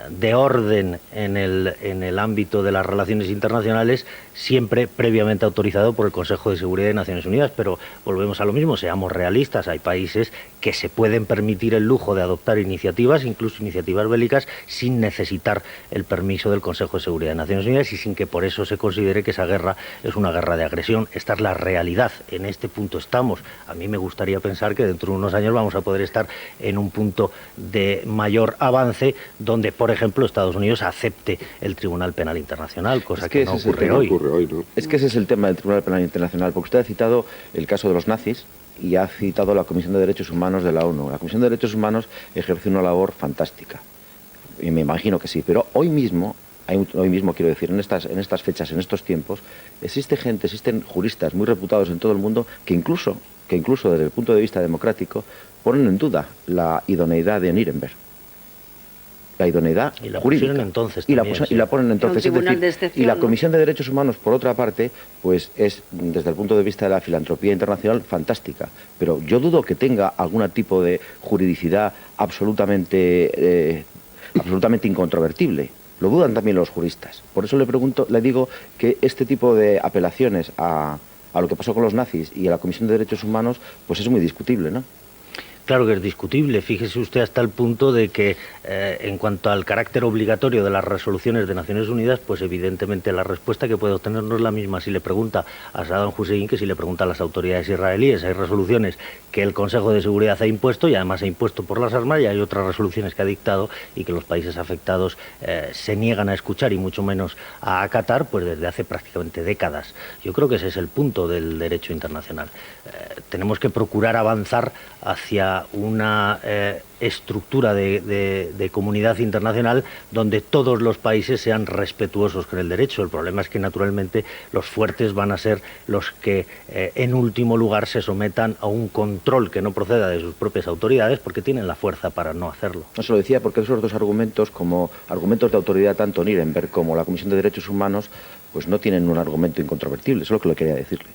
de orden en el ámbito de las relaciones internacionales, siempre previamente autorizado por el Consejo de Seguridad de Naciones Unidas. Pero volvemos a lo mismo, seamos realistas, hay países que se pueden permitir el lujo de adoptar iniciativas, incluso iniciativas bélicas, sin necesitar el permiso del Consejo de Seguridad de Naciones Unidas y sin que por eso se considere que esa guerra es una guerra de agresión. Esta es la realidad, en este punto estamos. A mí me gustaría pensar que dentro de unos años vamos a poder estar en un punto de mayor avance donde, por ejemplo, Estados Unidos acepte el Tribunal Penal Internacional, cosa que no ocurre hoy. ¿No? Es que ese es el tema del Tribunal Penal Internacional, porque usted ha citado el caso de los nazis y ha citado la Comisión de Derechos Humanos de la ONU. La Comisión de Derechos Humanos ejerce una labor fantástica, y me imagino que sí, pero hoy mismo quiero decir, en estas fechas, en estos tiempos, existen juristas muy reputados en todo el mundo que incluso desde el punto de vista democrático ponen en duda la idoneidad de Nuremberg. La idoneidad y la jurídica. Entonces y también, la ponen entonces. Es decir, y la Comisión de Derechos Humanos, por otra parte, pues es, desde el punto de vista de la filantropía internacional, fantástica. Pero yo dudo que tenga algún tipo de juridicidad absolutamente incontrovertible. Lo dudan también los juristas. Por eso le digo que este tipo de apelaciones a lo que pasó con los nazis y a la Comisión de Derechos Humanos, pues es muy discutible, ¿no? Claro que es discutible. Fíjese usted hasta el punto de que en cuanto al carácter obligatorio de las resoluciones de Naciones Unidas, pues evidentemente la respuesta que puede obtener no es la misma si le pregunta a Saddam Hussein que si le pregunta a las autoridades israelíes. Hay resoluciones que el Consejo de Seguridad ha impuesto y además ha impuesto por las armas, y hay otras resoluciones que ha dictado y que los países afectados se niegan a escuchar y mucho menos a acatar, pues desde hace prácticamente décadas. Yo creo que ese es el punto del derecho internacional. Tenemos que procurar avanzar hacia una estructura de comunidad internacional donde todos los países sean respetuosos con el derecho. El problema es que naturalmente los fuertes van a ser los que en último lugar se sometan a un control que no proceda de sus propias autoridades, porque tienen la fuerza para no hacerlo. No se lo decía porque esos dos argumentos, como argumentos de autoridad, tanto Nuremberg como la Comisión de Derechos Humanos, pues no tienen un argumento incontrovertible. Eso es lo que le quería decirle.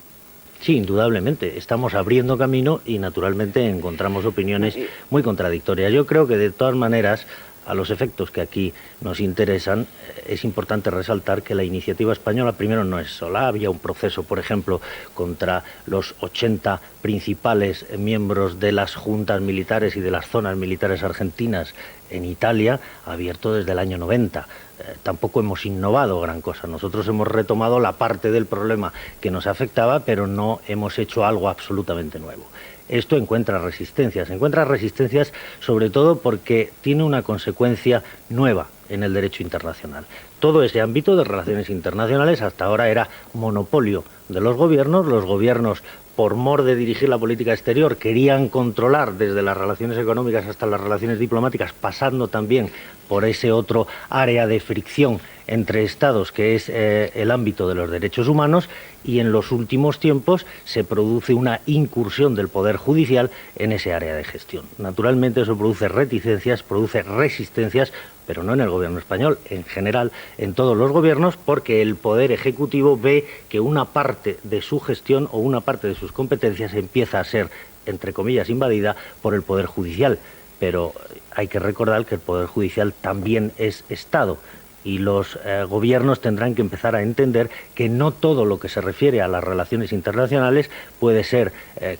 Sí, indudablemente. Estamos abriendo camino y naturalmente encontramos opiniones muy contradictorias. Yo creo que de todas maneras a los efectos que aquí nos interesan, es importante resaltar que la iniciativa española, primero, no es sola. Había un proceso, por ejemplo, contra los 80 principales miembros de las juntas militares y de las zonas militares argentinas en Italia, abierto desde el año 90. Tampoco hemos innovado gran cosa. Nosotros hemos retomado la parte del problema que nos afectaba, pero no hemos hecho algo absolutamente nuevo. Esto encuentra resistencias sobre todo porque tiene una consecuencia nueva en el derecho internacional. Todo ese ámbito de relaciones internacionales hasta ahora era monopolio de los gobiernos, por mor de dirigir la política exterior, querían controlar desde las relaciones económicas hasta las relaciones diplomáticas, pasando también por ese otro área de fricción entre Estados, que es el ámbito de los derechos humanos, y en los últimos tiempos se produce una incursión del Poder Judicial en ese área de gestión. Naturalmente eso produce reticencias, produce resistencias, pero no en el gobierno español, en general en todos los gobiernos, porque el Poder Ejecutivo ve que una parte de su gestión o una parte de sus competencias empieza a ser, entre comillas, invadida por el Poder Judicial. Pero hay que recordar que el Poder Judicial también es Estado, y los gobiernos tendrán que empezar a entender que no todo lo que se refiere a las relaciones internacionales puede ser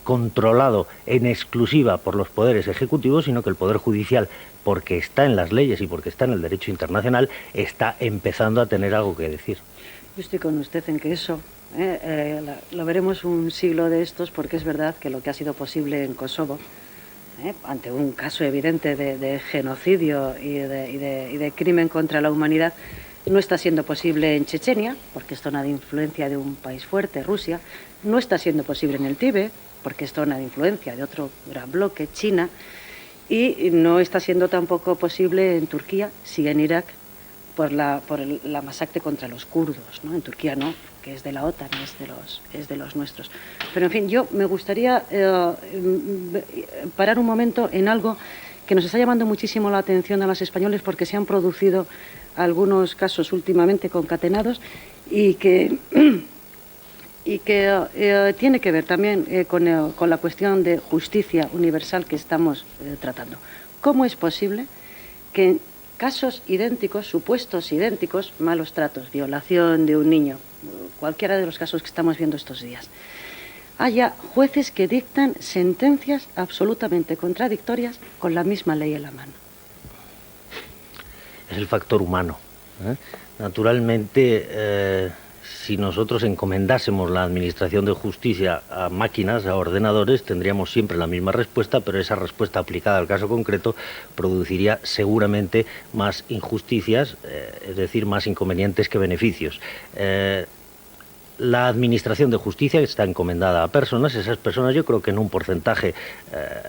controlado en exclusiva por los poderes ejecutivos, sino que el Poder Judicial, porque está en las leyes y porque está en el derecho internacional, está empezando a tener algo que decir. Yo estoy con usted en que eso lo veremos un siglo de estos, porque es verdad que lo que ha sido posible en Kosovo, ante un caso evidente de genocidio y de crimen contra la humanidad, no está siendo posible en Chechenia, porque es zona de influencia de un país fuerte, Rusia. No está siendo posible en el Tíbet, porque es zona de influencia de otro gran bloque, China. Y no está siendo tampoco posible en Turquía, sigue en Irak, por la masacre contra los kurdos, ¿no? En Turquía no, que es de la OTAN, es de los nuestros. Pero en fin, yo me gustaría parar un momento en algo que nos está llamando muchísimo la atención a los españoles, porque se han producido algunos casos últimamente concatenados y que tiene que ver también con la cuestión de justicia universal que estamos tratando. ¿Cómo es posible que casos idénticos, supuestos idénticos, malos tratos, violación de un niño, cualquiera de los casos que estamos viendo estos días, haya jueces que dictan sentencias absolutamente contradictorias con la misma ley en la mano? Es el factor humano, ¿eh? Naturalmente, si nosotros encomendásemos la administración de justicia a máquinas, a ordenadores, tendríamos siempre la misma respuesta, pero esa respuesta aplicada al caso concreto produciría seguramente más injusticias, es decir, más inconvenientes que beneficios. La administración de justicia está encomendada a personas. Esas personas, yo creo que en un porcentaje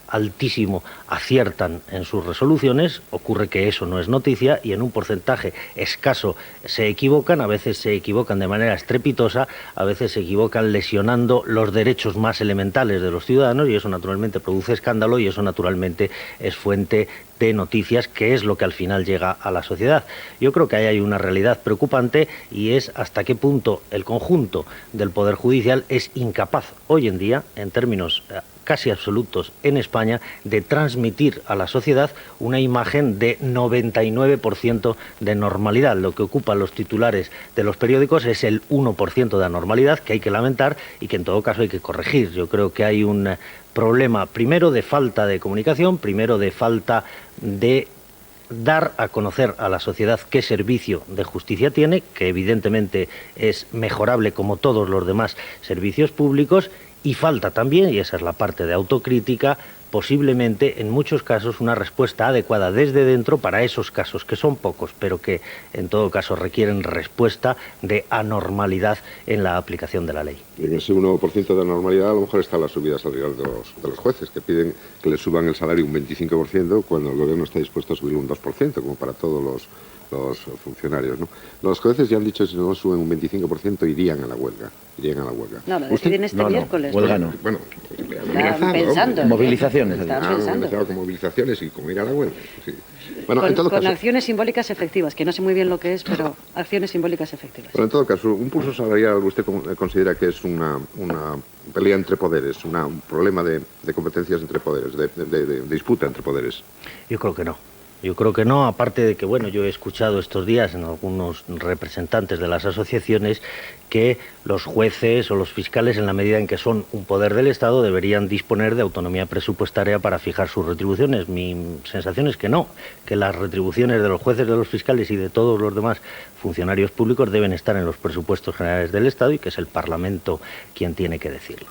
altísimo aciertan en sus resoluciones. Ocurre que eso no es noticia, y en un porcentaje escaso se equivocan. A veces se equivocan de manera estrepitosa, a veces se equivocan lesionando los derechos más elementales de los ciudadanos, y eso naturalmente produce escándalo, y eso naturalmente es fuente de noticias, que es lo que al final llega a la sociedad. Yo creo que ahí hay una realidad preocupante, y es hasta qué punto el conjunto del Poder Judicial es incapaz hoy en día, en términos casi absolutos en España, de transmitir a la sociedad una imagen de 99% de normalidad. Lo que ocupan los titulares de los periódicos es el 1% de anormalidad, que hay que lamentar y que en todo caso hay que corregir. Yo creo que hay un problema, primero, de falta de comunicación, primero de falta de dar a conocer a la sociedad qué servicio de justicia tiene, que evidentemente es mejorable como todos los demás servicios públicos, y falta también, y esa es la parte de autocrítica, posiblemente en muchos casos una respuesta adecuada desde dentro para esos casos, que son pocos, pero que en todo caso requieren respuesta de anormalidad en la aplicación de la ley. En ese 1% de anormalidad a lo mejor está la subida salarial de los jueces, que piden que les suban el salario un 25% cuando el gobierno está dispuesto a subir un 2%, como para todos los funcionarios, ¿no? Los jueces ya han dicho que si no suben un 25% irían a la huelga. No, lo deciden este miércoles. Huelga no. Bueno, están pensando. Movilizaciones. Amenazado con movilizaciones y con ir a la huelga. Sí. Bueno, en todo con caso, acciones simbólicas efectivas, que no sé muy bien lo que es, pero acciones simbólicas efectivas. Pero en todo caso, un pulso salarial, ¿usted considera que es una pelea entre poderes, un problema de competencias entre poderes, de disputa entre poderes? Yo creo que no. Yo creo que no, aparte de que, bueno, yo he escuchado estos días en algunos representantes de las asociaciones que los jueces o los fiscales, en la medida en que son un poder del Estado, deberían disponer de autonomía presupuestaria para fijar sus retribuciones. Mi sensación es que no, que las retribuciones de los jueces, de los fiscales y de todos los demás funcionarios públicos deben estar en los presupuestos generales del Estado y que es el Parlamento quien tiene que decirlo.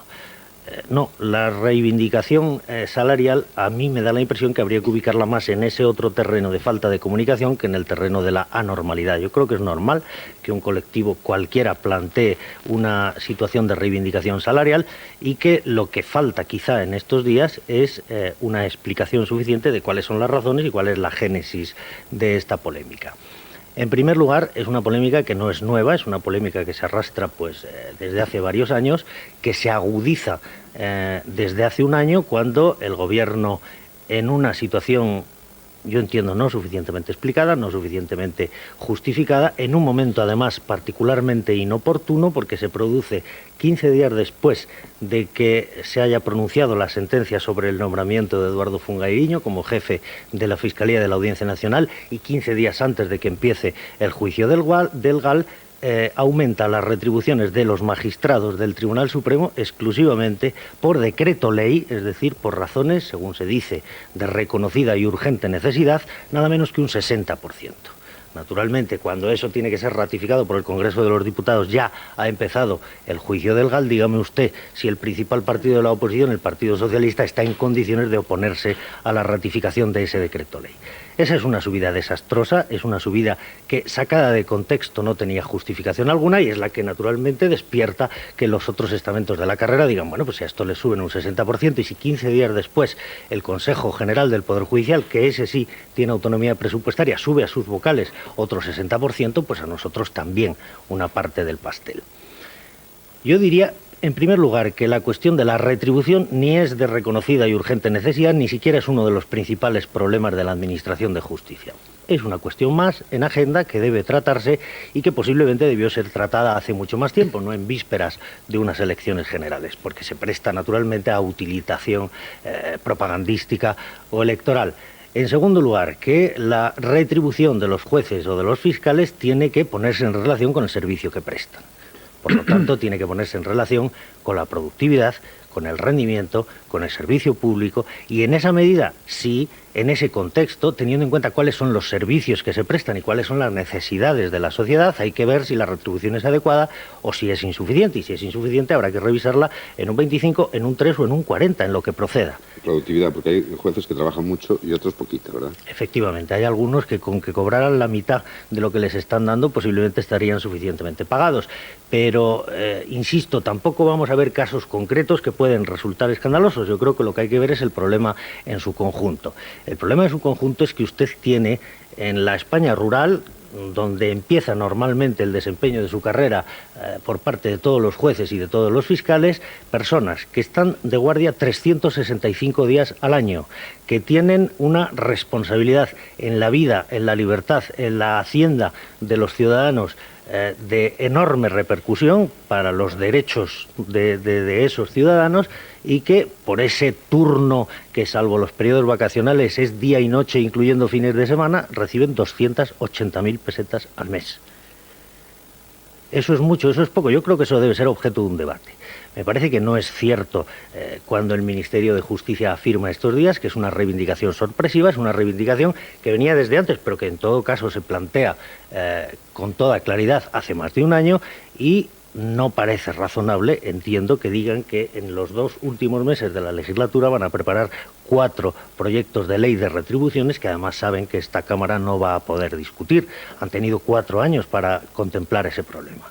No, la reivindicación salarial a mí me da la impresión que habría que ubicarla más en ese otro terreno de falta de comunicación que en el terreno de la anormalidad. Yo creo que es normal que un colectivo cualquiera plantee una situación de reivindicación salarial y que lo que falta quizá en estos días es una explicación suficiente de cuáles son las razones y cuál es la génesis de esta polémica. En primer lugar, es una polémica que no es nueva, es una polémica que se arrastra desde hace varios años, que se agudiza desde hace un año cuando el Gobierno, en una situación, yo entiendo, no suficientemente explicada, no suficientemente justificada, en un momento además particularmente inoportuno, porque se produce 15 días después de que se haya pronunciado la sentencia sobre el nombramiento de Eduardo Fungairiño como jefe de la Fiscalía de la Audiencia Nacional y 15 días antes de que empiece el juicio del GAL, aumenta las retribuciones de los magistrados del Tribunal Supremo exclusivamente por decreto ley, es decir, por razones, según se dice, de reconocida y urgente necesidad, nada menos que un 60%. Naturalmente, cuando eso tiene que ser ratificado por el Congreso de los Diputados, ya ha empezado el juicio del GAL. Dígame usted si el principal partido de la oposición, el Partido Socialista, está en condiciones de oponerse a la ratificación de ese decreto ley. Esa es una subida desastrosa, es una subida que, sacada de contexto, no tenía justificación alguna y es la que naturalmente despierta que los otros estamentos de la carrera digan, bueno, pues si a esto le suben un 60% y si 15 días después el Consejo General del Poder Judicial, que ese sí tiene autonomía presupuestaria, sube a sus vocales otro 60%, pues a nosotros también una parte del pastel. Yo diría, en primer lugar, que la cuestión de la retribución ni es de reconocida y urgente necesidad, ni siquiera es uno de los principales problemas de la Administración de Justicia. Es una cuestión más en agenda que debe tratarse y que posiblemente debió ser tratada hace mucho más tiempo, no en vísperas de unas elecciones generales, porque se presta naturalmente a utilización propagandística o electoral. En segundo lugar, que la retribución de los jueces o de los fiscales tiene que ponerse en relación con el servicio que prestan. Por lo tanto, tiene que ponerse en relación con la productividad, con el rendimiento, con el servicio público y en esa medida, sí, en ese contexto, teniendo en cuenta cuáles son los servicios que se prestan y cuáles son las necesidades de la sociedad, hay que ver si la retribución es adecuada o si es insuficiente. Y si es insuficiente habrá que revisarla en un 25, en un 3 o en un 40, en lo que proceda. Productividad, porque hay jueces que trabajan mucho y otros poquito, ¿verdad? Efectivamente, hay algunos que con que cobraran la mitad de lo que les están dando posiblemente estarían suficientemente pagados. Pero, insisto, tampoco vamos a ver casos concretos que pueden resultar escandalosos. Yo creo que lo que hay que ver es el problema en su conjunto. El problema en su conjunto es que usted tiene en la España rural, donde empieza normalmente el desempeño de su carrera por parte de todos los jueces y de todos los fiscales, personas que están de guardia 365 días al año, que tienen una responsabilidad en la vida, en la libertad, en la hacienda de los ciudadanos de enorme repercusión para los derechos de esos ciudadanos y que por ese turno que, salvo los periodos vacacionales, es día y noche, incluyendo fines de semana, reciben 280.000 pesetas al mes. Eso es mucho, eso es poco. Yo creo que eso debe ser objeto de un debate. Me parece que no es cierto cuando el Ministerio de Justicia afirma estos días que es una reivindicación sorpresiva, es una reivindicación que venía desde antes, pero que en todo caso se plantea con toda claridad hace más de un año y no parece razonable, entiendo, que digan que en los 2 últimos meses de la legislatura van a preparar 4 proyectos de ley de retribuciones que además saben que esta Cámara no va a poder discutir. Han tenido 4 años para contemplar ese problema.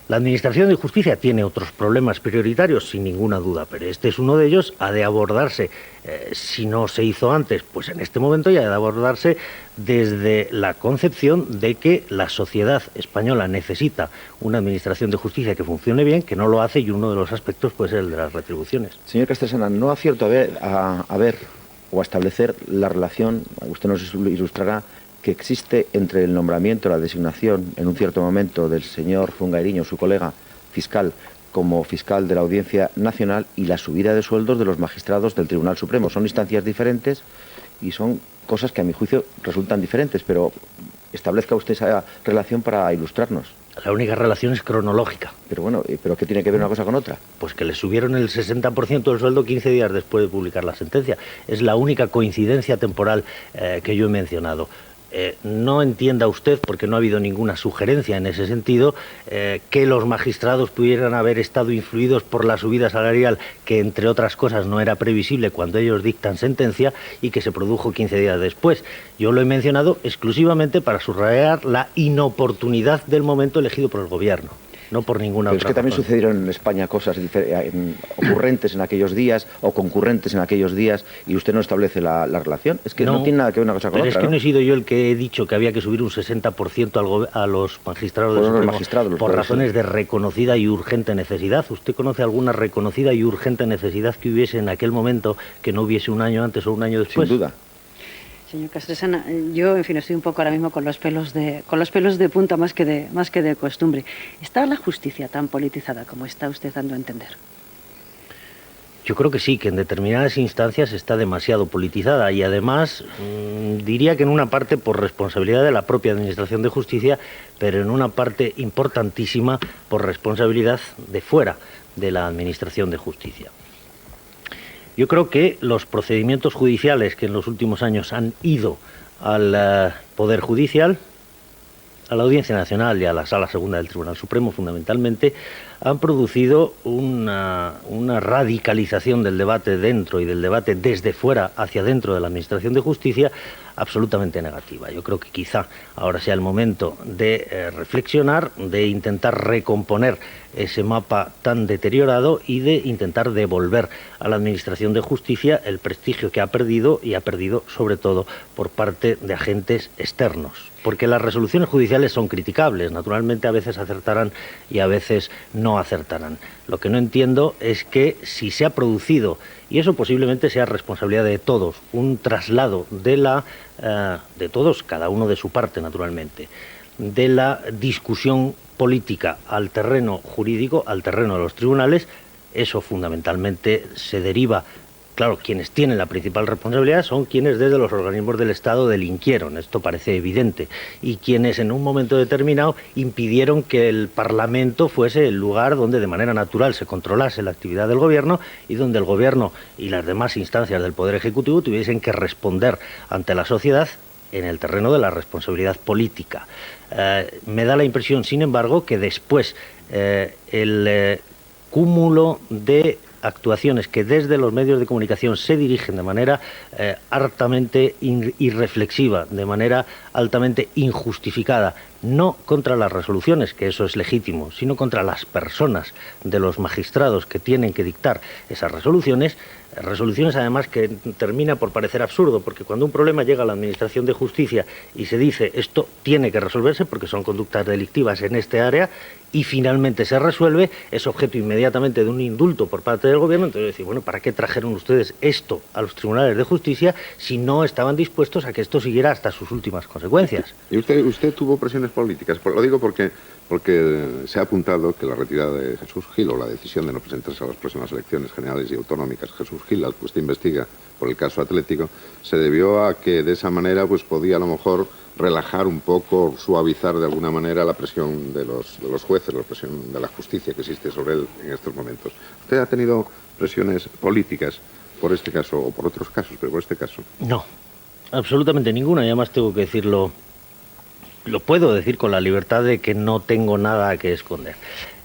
La Administración de Justicia tiene otros problemas prioritarios, sin ninguna duda, pero este es uno de ellos. Ha de abordarse, si no se hizo antes, pues en este momento ya ha de abordarse desde la concepción de que la sociedad española necesita una Administración de Justicia que funcione bien, que no lo hace, y uno de los aspectos puede ser el de las retribuciones. Señor Castresana, ¿no acierto a ver o a establecer la relación, usted nos ilustrará, que existe entre el nombramiento, la designación en un cierto momento del señor Fungairiño, su colega fiscal, como fiscal de la Audiencia Nacional, y la subida de sueldos de los magistrados del Tribunal Supremo? Son instancias diferentes y son cosas que a mi juicio resultan diferentes, pero establezca usted esa relación para ilustrarnos. La única relación es cronológica. Pero bueno, ¿pero qué tiene que ver una cosa con otra? Pues que le subieron el 60% del sueldo 15 días después de publicar la sentencia. Es la única coincidencia temporal que yo he mencionado. No entienda usted, porque no ha habido ninguna sugerencia en ese sentido, que los magistrados pudieran haber estado influidos por la subida salarial, que entre otras cosas no era previsible cuando ellos dictan sentencia y que se produjo 15 días después. Yo lo he mencionado exclusivamente para subrayar la inoportunidad del momento elegido por el gobierno. No por ninguna otra Pero es que también sucedieron en España cosas ocurrentes en aquellos días o concurrentes en aquellos días y usted no establece la relación. Es que no tiene nada que ver una cosa con otra. Pero es que no he sido yo el que he dicho que había que subir un 60% a los magistrados del Supremo por razones de reconocida y urgente necesidad. ¿Usted conoce alguna reconocida y urgente necesidad que hubiese en aquel momento que no hubiese un año antes o un año después? Sin duda. Señor Castresana, yo, en fin, estoy un poco ahora mismo con los pelos de punta más que de costumbre. ¿Está la justicia tan politizada como está usted dando a entender? Yo creo que sí, que en determinadas instancias está demasiado politizada y además diría que en una parte por responsabilidad de la propia Administración de Justicia, pero en una parte importantísima por responsabilidad de fuera de la Administración de Justicia. Yo creo que los procedimientos judiciales que en los últimos años han ido al Poder Judicial, a la Audiencia Nacional y a la Sala Segunda del Tribunal Supremo fundamentalmente, han producido una radicalización del debate dentro y del debate desde fuera hacia dentro de la Administración de Justicia absolutamente negativa. Yo creo que quizá ahora sea el momento de reflexionar, de intentar recomponer ese mapa tan deteriorado y de intentar devolver a la Administración de Justicia el prestigio que ha perdido y ha perdido sobre todo por parte de agentes externos. Porque las resoluciones judiciales son criticables, naturalmente a veces acertarán y a veces no acertarán. Lo que no entiendo es que si se ha producido, y eso posiblemente sea responsabilidad de todos, un traslado de todos, cada uno de su parte naturalmente, de la discusión política al terreno jurídico, al terreno de los tribunales, eso fundamentalmente se deriva. Claro, quienes tienen la principal responsabilidad son quienes desde los organismos del Estado delinquieron, esto parece evidente, y quienes en un momento determinado impidieron que el Parlamento fuese el lugar donde de manera natural se controlase la actividad del Gobierno y donde el Gobierno y las demás instancias del Poder Ejecutivo tuviesen que responder ante la sociedad en el terreno de la responsabilidad política. Me da la impresión, sin embargo, que después el cúmulo de actuaciones que desde los medios de comunicación se dirigen de manera hartamente irreflexiva, de manera altamente injustificada, no contra las resoluciones, que eso es legítimo, sino contra las personas de los magistrados que tienen que dictar esas resoluciones además que termina por parecer absurdo, porque cuando un problema llega a la Administración de Justicia y se dice esto tiene que resolverse porque son conductas delictivas en este área y finalmente se resuelve, es objeto inmediatamente de un indulto por parte del Gobierno, entonces decir, bueno, ¿para qué trajeron ustedes esto a los tribunales de justicia si no estaban dispuestos a que esto siguiera hasta sus últimas consecuencias? ¿Y usted tuvo presiones políticas? Lo digo porque se ha apuntado que la retirada de Jesús Gil o la decisión de no presentarse a las próximas elecciones generales y autonómicas, Jesús Gil, al que usted investiga por el caso Atlético, se debió a que de esa manera pues podía a lo mejor relajar un poco, suavizar de alguna manera la presión de los jueces, la presión de la justicia que existe sobre él en estos momentos. ¿Usted ha tenido presiones políticas por este caso o por otros casos, pero por este caso? No, absolutamente ninguna, y además tengo que decirlo. Lo puedo decir con la libertad de que no tengo nada que esconder.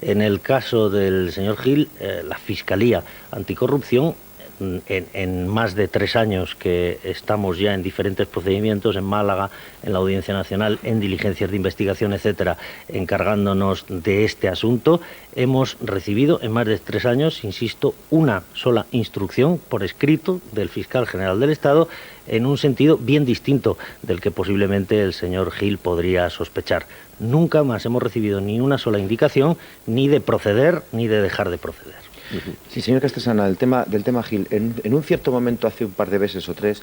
En el caso del señor Gil, la Fiscalía Anticorrupción, en más de 3 años que estamos ya en diferentes procedimientos en Málaga, en la Audiencia Nacional, en diligencias de investigación, etcétera, encargándonos de este asunto, hemos recibido en más de 3 años, insisto, una sola instrucción por escrito del Fiscal General del Estado en un sentido bien distinto del que posiblemente el señor Gil podría sospechar. Nunca más hemos recibido ni una sola indicación ni de proceder ni de dejar de proceder. Sí, señor Castresana, del tema Gil, en un cierto momento, hace un par de meses o 3,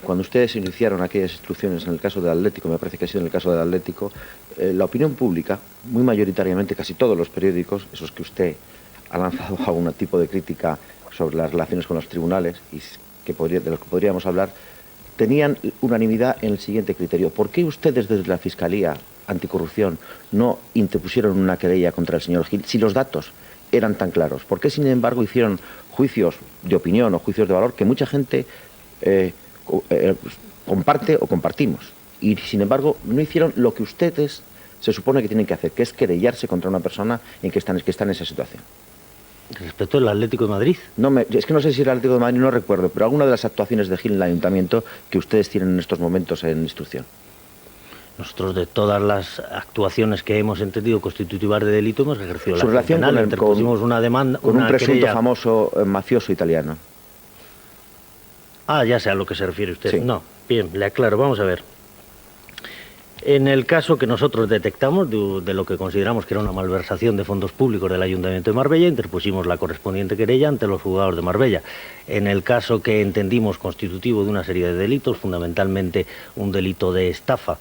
cuando ustedes iniciaron aquellas instrucciones en el caso del Atlético, me parece que ha sido en el caso del Atlético, la opinión pública, muy mayoritariamente, casi todos los periódicos, esos que usted ha lanzado algún tipo de crítica sobre las relaciones con los tribunales y de los que podríamos hablar, tenían unanimidad en el siguiente criterio. ¿Por qué ustedes desde la Fiscalía Anticorrupción no interpusieron una querella contra el señor Gil si los datos eran tan claros? ¿Por qué, sin embargo, hicieron juicios de opinión o juicios de valor que mucha gente comparte o compartimos? Y, sin embargo, no hicieron lo que ustedes se supone que tienen que hacer, que es querellarse contra una persona que está en esa situación. Respecto al Atlético de Madrid. Es que no sé si el Atlético de Madrid, no recuerdo, pero alguna de las actuaciones de Gil en el Ayuntamiento que ustedes tienen en estos momentos en instrucción. Nosotros, de todas las actuaciones que hemos entendido constitutivas de delito, hemos ejercido su la relación penal, interpusimos una demanda, con un presunto querella. Famoso mafioso italiano. Ah, ya sé a lo que se refiere usted. Sí. No, bien, le aclaro, vamos a ver. En el caso que nosotros detectamos de lo que consideramos que era una malversación de fondos públicos del Ayuntamiento de Marbella, interpusimos la correspondiente querella ante los juzgados de Marbella. En el caso que entendimos constitutivo de una serie de delitos, fundamentalmente un delito de estafa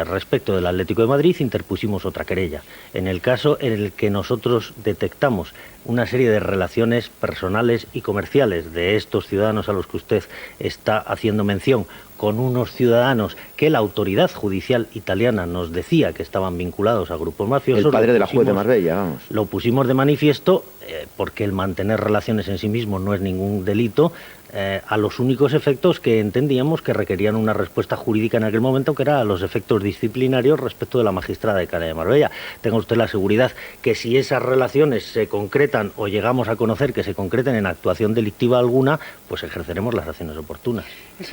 respecto del Atlético de Madrid, interpusimos otra querella. En el caso en el que nosotros detectamos una serie de relaciones personales y comerciales de estos ciudadanos a los que usted está haciendo mención, con unos ciudadanos que la autoridad judicial italiana nos decía que estaban vinculados a grupos mafiosos. El padre de la juez de Marbella, vamos. Lo pusimos de manifiesto porque el mantener relaciones en sí mismo no es ningún delito, a los únicos efectos que entendíamos que requerían una respuesta jurídica en aquel momento, que era a los efectos disciplinarios respecto de la magistrada de Cana de Marbella. Tenga usted la seguridad que si esas relaciones se concretan o llegamos a conocer que se concreten en actuación delictiva alguna, pues ejerceremos las acciones oportunas. El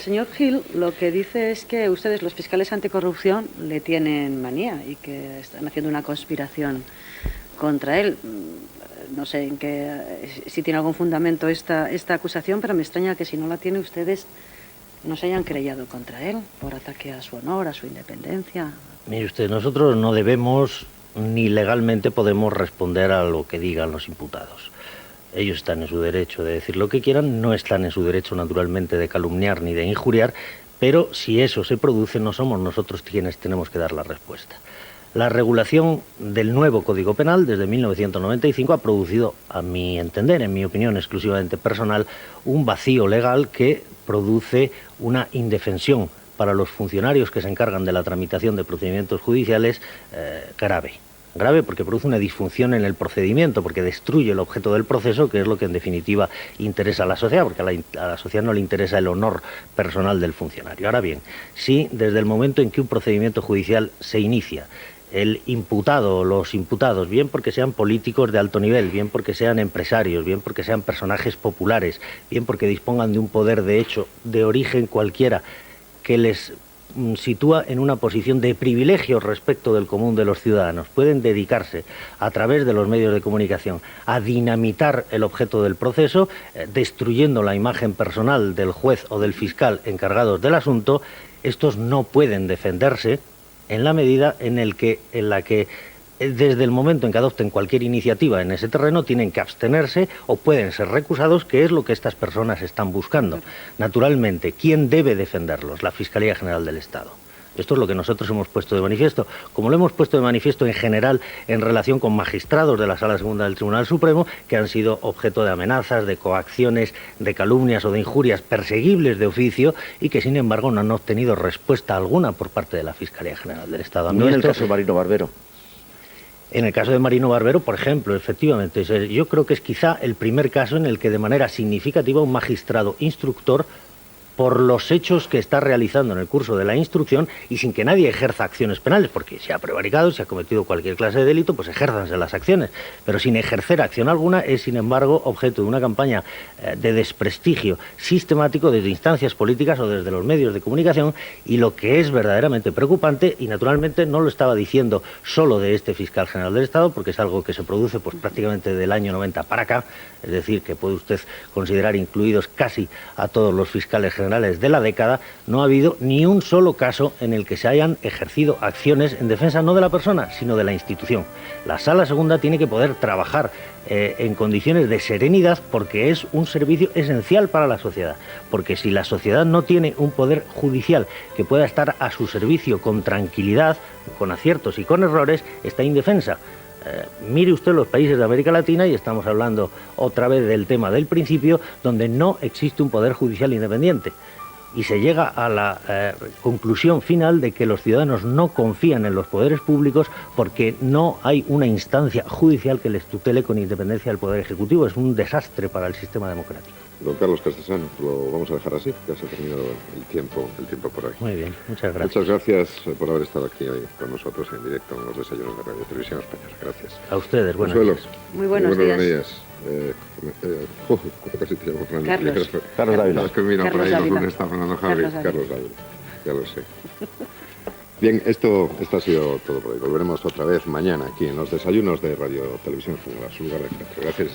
señor Gil lo que dice es que ustedes, los fiscales anticorrupción, le tienen manía y que están haciendo una conspiración contra él. No sé si tiene algún fundamento esta acusación, pero me extraña que si no la tiene ustedes no se hayan querellado contra él por ataque a su honor, a su independencia. Mire usted, nosotros no debemos ni legalmente podemos responder a lo que digan los imputados. Ellos están en su derecho de decir lo que quieran, no están en su derecho naturalmente de calumniar ni de injuriar, pero si eso se produce no somos nosotros quienes tenemos que dar la respuesta. La regulación del nuevo Código Penal desde 1995 ha producido, a mi entender, en mi opinión exclusivamente personal, un vacío legal que produce una indefensión para los funcionarios que se encargan de la tramitación de procedimientos judiciales grave. Grave porque produce una disfunción en el procedimiento, porque destruye el objeto del proceso, que es lo que en definitiva interesa a la sociedad, porque a la sociedad no le interesa el honor personal del funcionario. Ahora bien, si desde el momento en que un procedimiento judicial se inicia, el imputado o los imputados, bien porque sean políticos de alto nivel, bien porque sean empresarios, bien porque sean personajes populares, bien porque dispongan de un poder de hecho de origen cualquiera que les sitúa en una posición de privilegio respecto del común de los ciudadanos, pueden dedicarse a través de los medios de comunicación a dinamitar el objeto del proceso, destruyendo la imagen personal del juez o del fiscal encargados del asunto. Estos no pueden defenderse en la medida en la que desde el momento en que adopten cualquier iniciativa en ese terreno tienen que abstenerse o pueden ser recusados, que es lo que estas personas están buscando. Naturalmente, ¿quién debe defenderlos? La Fiscalía General del Estado. Esto es lo que nosotros hemos puesto de manifiesto, como lo hemos puesto de manifiesto en general en relación con magistrados de la Sala Segunda del Tribunal Supremo que han sido objeto de amenazas, de coacciones, de calumnias o de injurias perseguibles de oficio y que sin embargo no han obtenido respuesta alguna por parte de la Fiscalía General del Estado. No en el caso de Marino Barbero. En el caso de Marino Barbero, por ejemplo, efectivamente, yo creo que es quizá el primer caso en el que de manera significativa un magistrado instructor, por los hechos que está realizando en el curso de la instrucción y sin que nadie ejerza acciones penales, porque si ha prevaricado, si ha cometido cualquier clase de delito, pues ejérzanse las acciones, pero sin ejercer acción alguna es, sin embargo, objeto de una campaña de desprestigio sistemático desde instancias políticas o desde los medios de comunicación, y lo que es verdaderamente preocupante, y naturalmente no lo estaba diciendo solo de este fiscal general del Estado, porque es algo que se produce pues prácticamente del año 90 para acá, es decir, que puede usted considerar incluidos casi a todos los fiscales generales de la década, no ha habido ni un solo caso en el que se hayan ejercido acciones en defensa no de la persona, sino de la institución. La Sala Segunda tiene que poder trabajar en condiciones de serenidad porque es un servicio esencial para la sociedad, porque si la sociedad no tiene un poder judicial que pueda estar a su servicio con tranquilidad, con aciertos y con errores, está indefensa. Mire usted los países de América Latina, y estamos hablando otra vez del tema del principio, donde no existe un poder judicial independiente. y se llega a la conclusión final de que los ciudadanos no confían en los poderes públicos porque no hay una instancia judicial que les tutele con independencia del Poder Ejecutivo. Es un desastre para el sistema democrático. Don Carlos Castesano, lo vamos a dejar así, ya se ha terminado el tiempo por hoy. Muy bien, muchas gracias. Muchas gracias por haber estado aquí hoy con nosotros en directo en los desayunos de Radio Televisión Española. Gracias. A ustedes, buenos días. Muy buenos días. Casi te llamo Fernando. Carlos Dávila. Es que mira, por ahí los lunes está Fernando Javi. Carlos Dávila. Ya lo sé. Bien, esto ha sido todo por hoy. Volveremos otra vez mañana aquí en los desayunos de Radio Televisión Española. Su lugar de encuentro. Gracias.